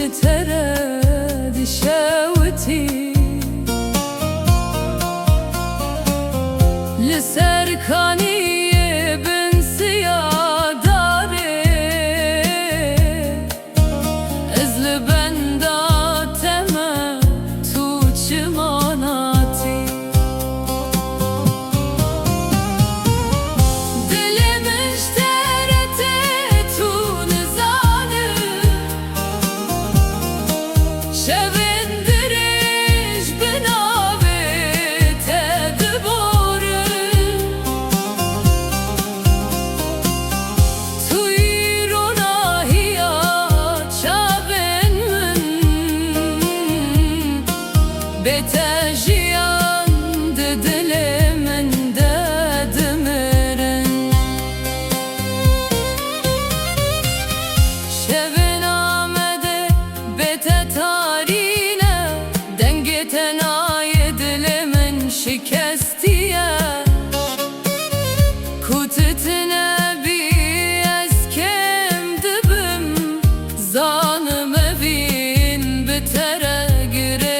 بترى دي شاوتي لسركاني بن سياداري ازل بندا تما تو چماناتي دلم اشترت تو نزانه شوندرش بناوه تدباره بتجيان دلمن دمرن شبن آمده بت تارینه دنگتن آی دلمن شکستیه کتتنه بی از کم دبم زانم بین بتره گره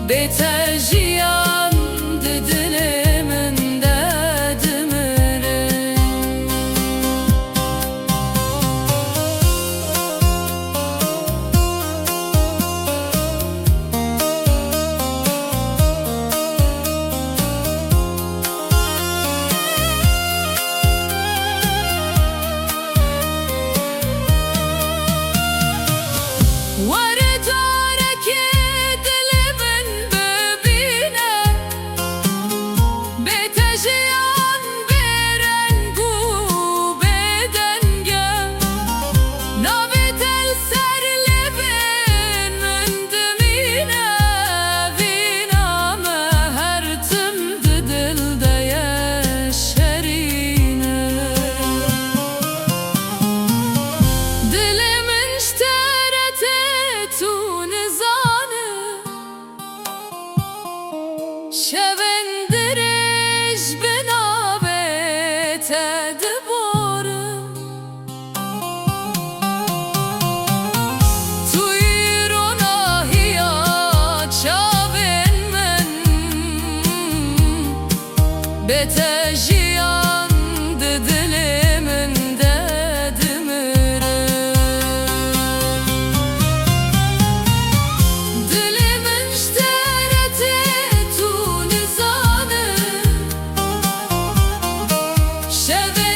بتجيان دلمن دمرن شوندرش بناوه تدبارم توی روناهیات شاون من بتجیان دلمن شب